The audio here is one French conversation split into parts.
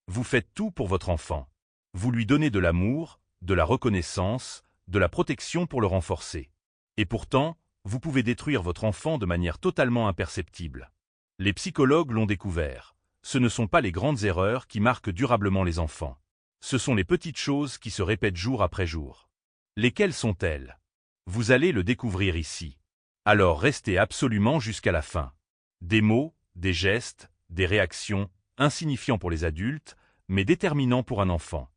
Vous faites tout pour votre enfant. Vous lui donnez de l'amour, de la reconnaissance, de la protection pour le renforcer. Et pourtant, vous pouvez détruire votre enfant de manière totalement imperceptible. Les psychologues l'ont découvert. Ce ne sont pas les grandes erreurs qui marquent durablement les enfants. Ce sont les petites choses qui se répètent jour après jour. Lesquelles sont-elles? Vous allez le découvrir ici. Alors restez absolument jusqu'à la fin. Des mots, des gestes, des réactions, insignifiants pour les adultes, mais déterminants pour un enfant.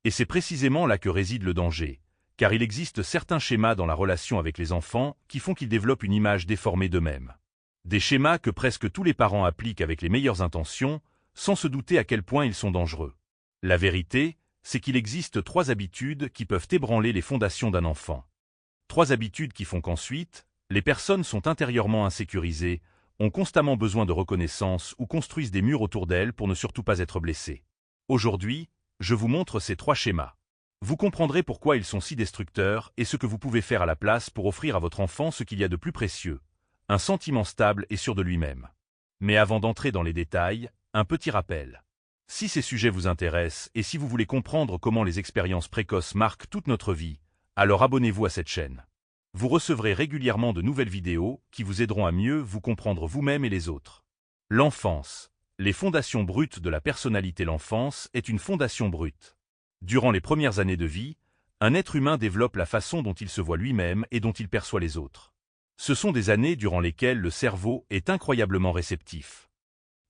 Et c'est précisément là que réside le danger, car il existe certains schémas dans la relation avec les enfants qui font qu'ils développent une image déformée d'eux-mêmes. Des schémas que presque tous les parents appliquent avec les meilleures intentions, sans se douter à quel point ils sont dangereux. La vérité, c'est qu'il existe 3 habitudes qui peuvent ébranler les fondations d'un enfant. 3 habitudes qui font qu'ensuite, les personnes sont intérieurement insécurisées, ont constamment besoin de reconnaissance ou construisent des murs autour d'elles pour ne surtout pas être blessées. Aujourd'hui, je vous montre ces 3 schémas. Vous comprendrez pourquoi ils sont si destructeurs et ce que vous pouvez faire à la place pour offrir à votre enfant ce qu'il y a de plus précieux, un sentiment stable et sûr de lui-même. Mais avant d'entrer dans les détails, un petit rappel. Si ces sujets vous intéressent et si vous voulez comprendre comment les expériences précoces marquent toute notre vie, alors abonnez-vous à cette chaîne. Vous recevrez régulièrement de nouvelles vidéos qui vous aideront à mieux vous comprendre vous-même et les autres. L'enfance. Les fondations brutes de la personnalité. L'enfance est une fondation brute. Durant les premières années de vie, un être humain développe la façon dont il se voit lui-même et dont il perçoit les autres. Ce sont des années durant lesquelles le cerveau est incroyablement réceptif.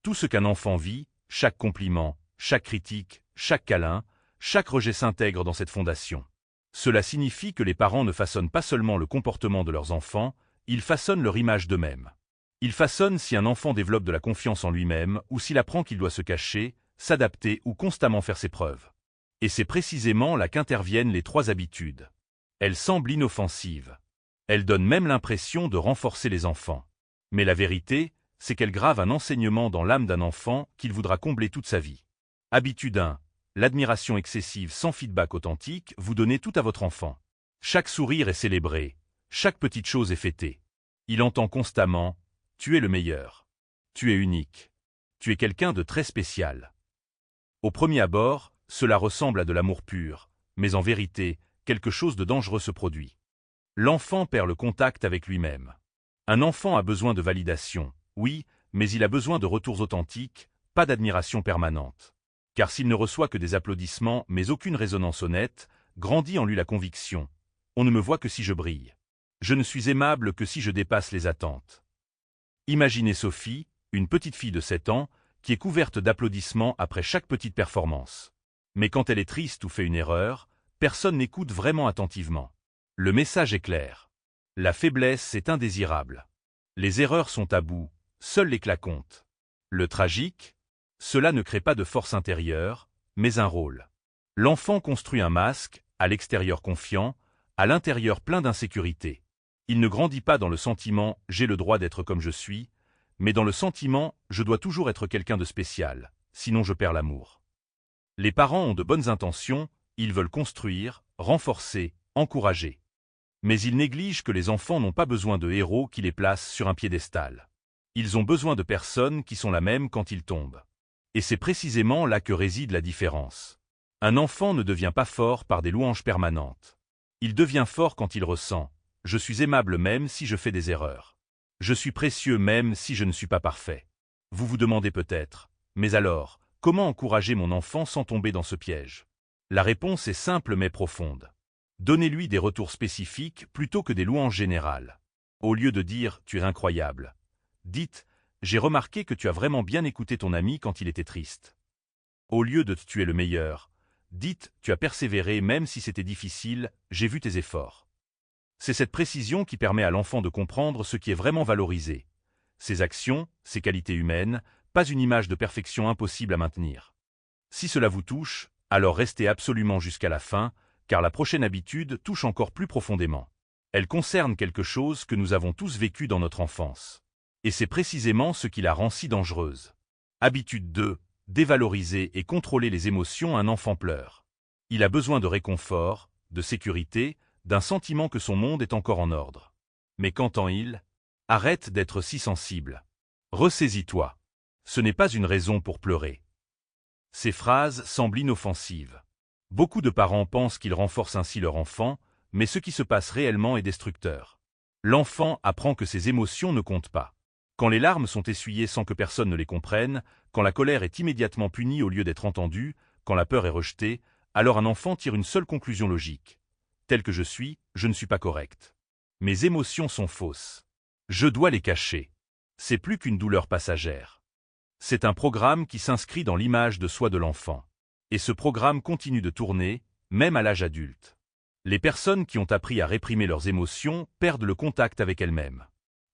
Tout ce qu'un enfant vit, chaque compliment, chaque critique, chaque câlin, chaque rejet s'intègre dans cette fondation. Cela signifie que les parents ne façonnent pas seulement le comportement de leurs enfants, ils façonnent leur image d'eux-mêmes. Ils façonnent si un enfant développe de la confiance en lui-même ou s'il apprend qu'il doit se cacher, s'adapter ou constamment faire ses preuves. Et c'est précisément là qu'interviennent les 3 habitudes. Elles semblent inoffensives. Elles donnent même l'impression de renforcer les enfants. Mais la vérité, c'est qu'elles gravent un enseignement dans l'âme d'un enfant qu'il voudra combler toute sa vie. Habitude 1. L'admiration excessive sans feedback authentique, vous donnez tout à votre enfant. Chaque sourire est célébré, chaque petite chose est fêtée. Il entend constamment « tu es le meilleur »,« tu es unique »,« tu es quelqu'un de très spécial ». Au premier abord, cela ressemble à de l'amour pur, mais en vérité, quelque chose de dangereux se produit. L'enfant perd le contact avec lui-même. Un enfant a besoin de validation, oui, mais il a besoin de retours authentiques, pas d'admiration permanente. Car s'il ne reçoit que des applaudissements mais aucune résonance honnête, grandit en lui la conviction « on ne me voit que si je brille. Je ne suis aimable que si je dépasse les attentes ». Imaginez Sophie, une petite fille de 7 ans, qui est couverte d'applaudissements après chaque petite performance. Mais quand elle est triste ou fait une erreur, personne n'écoute vraiment attentivement. Le message est clair. La faiblesse est indésirable. Les erreurs sont tabous, seul l'éclat compte. Le tragique, cela ne crée pas de force intérieure, mais un rôle. L'enfant construit un masque, à l'extérieur confiant, à l'intérieur plein d'insécurité. Il ne grandit pas dans le sentiment « j'ai le droit d'être comme je suis », mais dans le sentiment « je dois toujours être quelqu'un de spécial, sinon je perds l'amour ». Les parents ont de bonnes intentions, ils veulent construire, renforcer, encourager. Mais ils négligent que les enfants n'ont pas besoin de héros qui les placent sur un piédestal. Ils ont besoin de personnes qui sont la même quand ils tombent. Et c'est précisément là que réside la différence. Un enfant ne devient pas fort par des louanges permanentes. Il devient fort quand il ressent « je suis aimable même si je fais des erreurs. Je suis précieux même si je ne suis pas parfait ». Vous vous demandez peut-être « mais alors, comment encourager mon enfant sans tomber dans ce piège ?» La réponse est simple mais profonde. Donnez-lui des retours spécifiques plutôt que des louanges générales. Au lieu de dire « tu es incroyable », dites « j'ai remarqué que tu as vraiment bien écouté ton ami quand il était triste ». Au lieu de « tu es le meilleur », dites « tu as persévéré même si c'était difficile, j'ai vu tes efforts ». C'est cette précision qui permet à l'enfant de comprendre ce qui est vraiment valorisé. Ses actions, ses qualités humaines, pas une image de perfection impossible à maintenir. Si cela vous touche, alors restez absolument jusqu'à la fin, car la prochaine habitude touche encore plus profondément. Elle concerne quelque chose que nous avons tous vécu dans notre enfance. Et c'est précisément ce qui la rend si dangereuse. Habitude 2. Dévaloriser et contrôler les émotions. Un enfant pleure. Il a besoin de réconfort, de sécurité, d'un sentiment que son monde est encore en ordre. Mais qu'entend-il? Arrête d'être si sensible. Ressaisis-toi. Ce n'est pas une raison pour pleurer. Ces phrases semblent inoffensives. Beaucoup de parents pensent qu'ils renforcent ainsi leur enfant, mais ce qui se passe réellement est destructeur. L'enfant apprend que ses émotions ne comptent pas. Quand les larmes sont essuyées sans que personne ne les comprenne, quand la colère est immédiatement punie au lieu d'être entendue, quand la peur est rejetée, alors un enfant tire une seule conclusion logique. Tel que je ne suis pas correct. Mes émotions sont fausses. Je dois les cacher. C'est plus qu'une douleur passagère. C'est un programme qui s'inscrit dans l'image de soi de l'enfant. Et ce programme continue de tourner, même à l'âge adulte. Les personnes qui ont appris à réprimer leurs émotions perdent le contact avec elles-mêmes.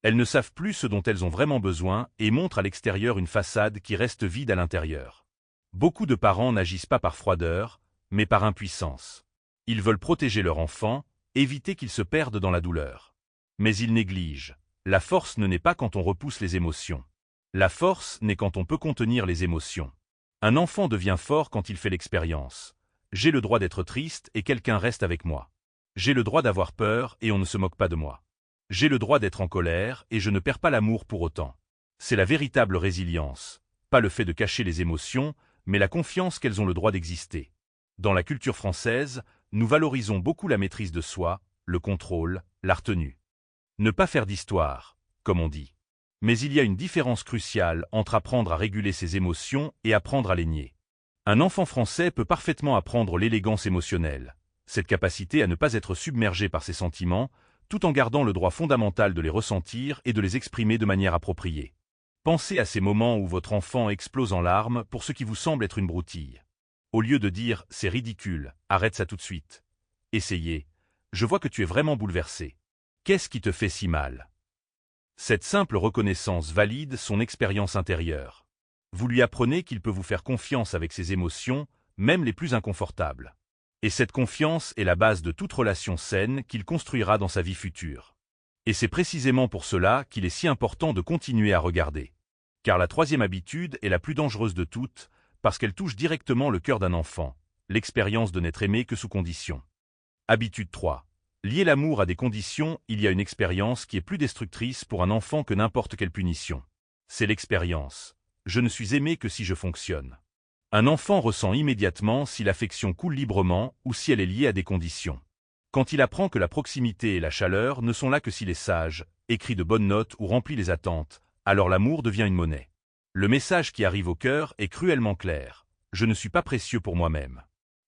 Elles ne savent plus ce dont elles ont vraiment besoin et montrent à l'extérieur une façade qui reste vide à l'intérieur. Beaucoup de parents n'agissent pas par froideur, mais par impuissance. Ils veulent protéger leur enfant, éviter qu'il se perde dans la douleur. Mais ils négligent. La force ne naît pas quand on repousse les émotions. La force naît quand on peut contenir les émotions. Un enfant devient fort quand il fait l'expérience. J'ai le droit d'être triste et quelqu'un reste avec moi. J'ai le droit d'avoir peur et on ne se moque pas de moi. J'ai le droit d'être en colère et je ne perds pas l'amour pour autant. C'est la véritable résilience, pas le fait de cacher les émotions, mais la confiance qu'elles ont le droit d'exister. Dans la culture française, nous valorisons beaucoup la maîtrise de soi, le contrôle, la retenue. Ne pas faire d'histoire, comme on dit. Mais il y a une différence cruciale entre apprendre à réguler ses émotions et apprendre à les nier. Un enfant français peut parfaitement apprendre l'élégance émotionnelle, cette capacité à ne pas être submergé par ses sentiments, tout en gardant le droit fondamental de les ressentir et de les exprimer de manière appropriée. Pensez à ces moments où votre enfant explose en larmes pour ce qui vous semble être une broutille. Au lieu de dire « c'est ridicule, arrête ça tout de suite », essayez « je vois que tu es vraiment bouleversé. Qu'est-ce qui te fait si mal ?» Cette simple reconnaissance valide son expérience intérieure. Vous lui apprenez qu'il peut vous faire confiance avec ses émotions, même les plus inconfortables. Et cette confiance est la base de toute relation saine qu'il construira dans sa vie future. Et c'est précisément pour cela qu'il est si important de continuer à regarder. Car la troisième habitude est la plus dangereuse de toutes, parce qu'elle touche directement le cœur d'un enfant, l'expérience de n'être aimé que sous condition. Habitude 3. Lier l'amour à des conditions, il y a une expérience qui est plus destructrice pour un enfant que n'importe quelle punition. C'est l'expérience. Je ne suis aimé que si je fonctionne. Un enfant ressent immédiatement si l'affection coule librement ou si elle est liée à des conditions. Quand il apprend que la proximité et la chaleur ne sont là que s'il est sage, écrit de bonnes notes ou remplit les attentes, alors l'amour devient une monnaie. Le message qui arrive au cœur est cruellement clair. Je ne suis pas précieux pour moi-même.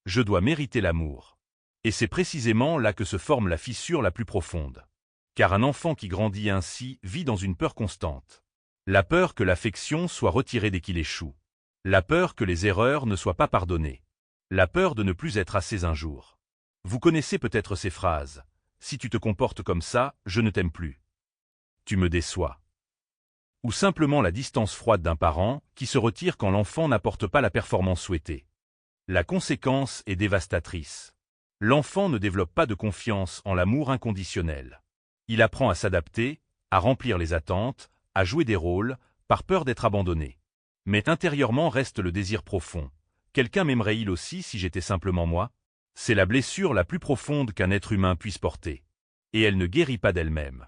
Je dois mériter l'amour. Et c'est précisément là que se forme la fissure la plus profonde. Car un enfant qui grandit ainsi vit dans une peur constante. La peur que l'affection soit retirée dès qu'il échoue. La peur que les erreurs ne soient pas pardonnées. La peur de ne plus être assez un jour. Vous connaissez peut-être ces phrases. Si tu te comportes comme ça, je ne t'aime plus. Tu me déçois. Ou simplement la distance froide d'un parent qui se retire quand l'enfant n'apporte pas la performance souhaitée. La conséquence est dévastatrice. L'enfant ne développe pas de confiance en l'amour inconditionnel. Il apprend à s'adapter, à remplir les attentes, à jouer des rôles, par peur d'être abandonné. Mais intérieurement reste le désir profond. Quelqu'un m'aimerait-il aussi si j'étais simplement moi? C'est la blessure la plus profonde qu'un être humain puisse porter. Et elle ne guérit pas d'elle-même.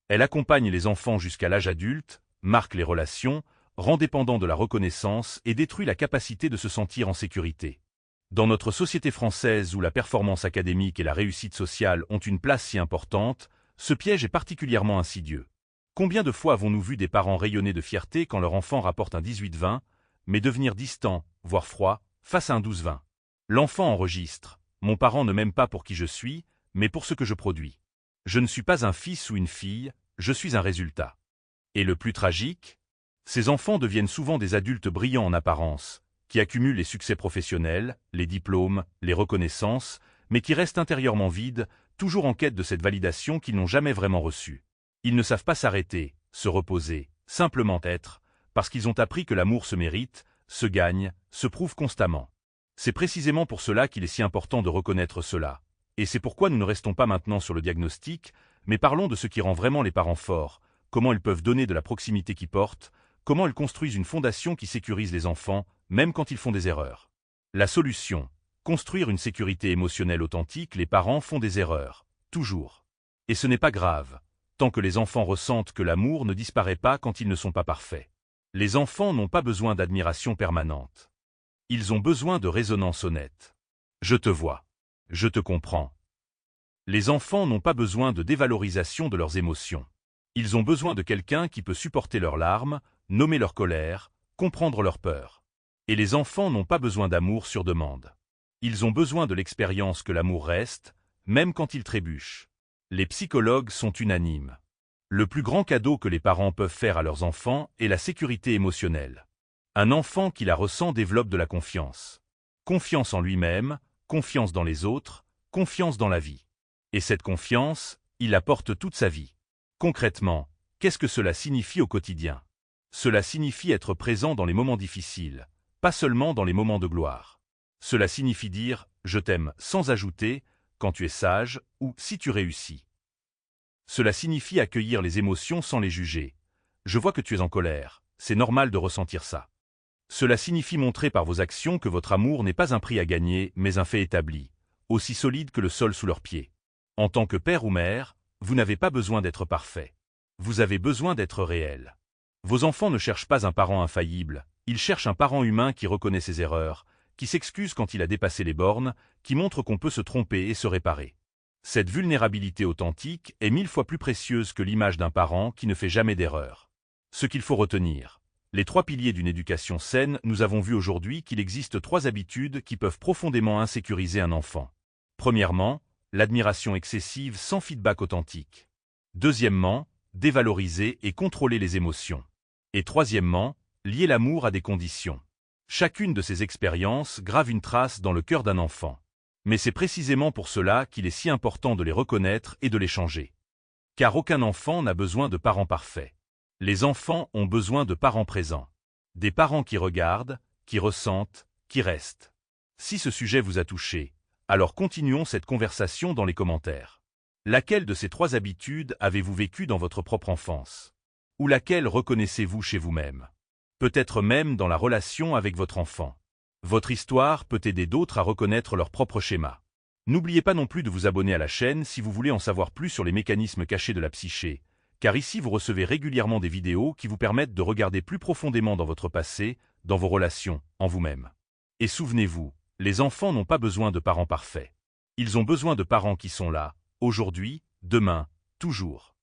Elle accompagne les enfants jusqu'à l'âge adulte, marque les relations, rend dépendant de la reconnaissance et détruit la capacité de se sentir en sécurité. Dans notre société française où la performance académique et la réussite sociale ont une place si importante, ce piège est particulièrement insidieux. Combien de fois avons-nous vu des parents rayonner de fierté quand leur enfant rapporte un 18-20, mais devenir distant, voire froid, face à un 12-20? L'enfant enregistre. Mon parent ne m'aime pas pour qui je suis, mais pour ce que je produis. Je ne suis pas un fils ou une fille, je suis un résultat. Et le plus tragique, ces enfants deviennent souvent des adultes brillants en apparence, qui accumulent les succès professionnels, les diplômes, les reconnaissances, mais qui restent intérieurement vides, toujours en quête de cette validation qu'ils n'ont jamais vraiment reçue. Ils ne savent pas s'arrêter, se reposer, simplement être, parce qu'ils ont appris que l'amour se mérite, se gagne, se prouve constamment. C'est précisément pour cela qu'il est si important de reconnaître cela. Et c'est pourquoi nous ne restons pas maintenant sur le diagnostic, mais parlons de ce qui rend vraiment les parents forts, comment ils peuvent donner de la proximité qui porte, comment ils construisent une fondation qui sécurise les enfants, même quand ils font des erreurs. La solution, construire une sécurité émotionnelle authentique, les parents font des erreurs, toujours. Et ce n'est pas grave, tant que les enfants ressentent que l'amour ne disparaît pas quand ils ne sont pas parfaits. Les enfants n'ont pas besoin d'admiration permanente. Ils ont besoin de résonance honnête. Je te vois. Je te comprends. Les enfants n'ont pas besoin de dévalorisation de leurs émotions. Ils ont besoin de quelqu'un qui peut supporter leurs larmes, nommer leur colère, comprendre leurs peurs. Et les enfants n'ont pas besoin d'amour sur demande. Ils ont besoin de l'expérience que l'amour reste, même quand il trébuche. Les psychologues sont unanimes. Le plus grand cadeau que les parents peuvent faire à leurs enfants est la sécurité émotionnelle. Un enfant qui la ressent développe de la confiance. Confiance en lui-même, confiance dans les autres, confiance dans la vie. Et cette confiance, il la porte toute sa vie. Concrètement, qu'est-ce que cela signifie au quotidien? Cela signifie être présent dans les moments difficiles, pas seulement dans les moments de gloire. Cela signifie dire « je t'aime » sans ajouter « quand tu es sage » ou « si tu réussis ». Cela signifie accueillir les émotions sans les juger. Je vois que tu es en colère, c'est normal de ressentir ça. Cela signifie montrer par vos actions que votre amour n'est pas un prix à gagner, mais un fait établi, aussi solide que le sol sous leurs pieds. En tant que père ou mère, vous n'avez pas besoin d'être parfait. Vous avez besoin d'être réel. Vos enfants ne cherchent pas un parent infaillible, ils cherchent un parent humain qui reconnaît ses erreurs, qui s'excuse quand il a dépassé les bornes, qui montre qu'on peut se tromper et se réparer. Cette vulnérabilité authentique est 1000 fois plus précieuse que l'image d'un parent qui ne fait jamais d'erreur. Ce qu'il faut retenir. Les 3 piliers d'une éducation saine, nous avons vu aujourd'hui qu'il existe 3 habitudes qui peuvent profondément insécuriser un enfant. Premièrement, l'admiration excessive sans feedback authentique. Deuxièmement, dévaloriser et contrôler les émotions. Et troisièmement, lier l'amour à des conditions. Chacune de ces expériences grave une trace dans le cœur d'un enfant. Mais c'est précisément pour cela qu'il est si important de les reconnaître et de les changer. Car aucun enfant n'a besoin de parents parfaits. Les enfants ont besoin de parents présents. Des parents qui regardent, qui ressentent, qui restent. Si ce sujet vous a touché, alors continuons cette conversation dans les commentaires. Laquelle de ces 3 habitudes avez-vous vécu dans votre propre enfance? Ou laquelle reconnaissez-vous chez vous-même? Peut-être même dans la relation avec votre enfant. Votre histoire peut aider d'autres à reconnaître leur propre schéma. N'oubliez pas non plus de vous abonner à la chaîne si vous voulez en savoir plus sur les mécanismes cachés de la psyché, car ici vous recevez régulièrement des vidéos qui vous permettent de regarder plus profondément dans votre passé, dans vos relations, en vous-même. Et souvenez-vous, les enfants n'ont pas besoin de parents parfaits. Ils ont besoin de parents qui sont là, aujourd'hui, demain, toujours.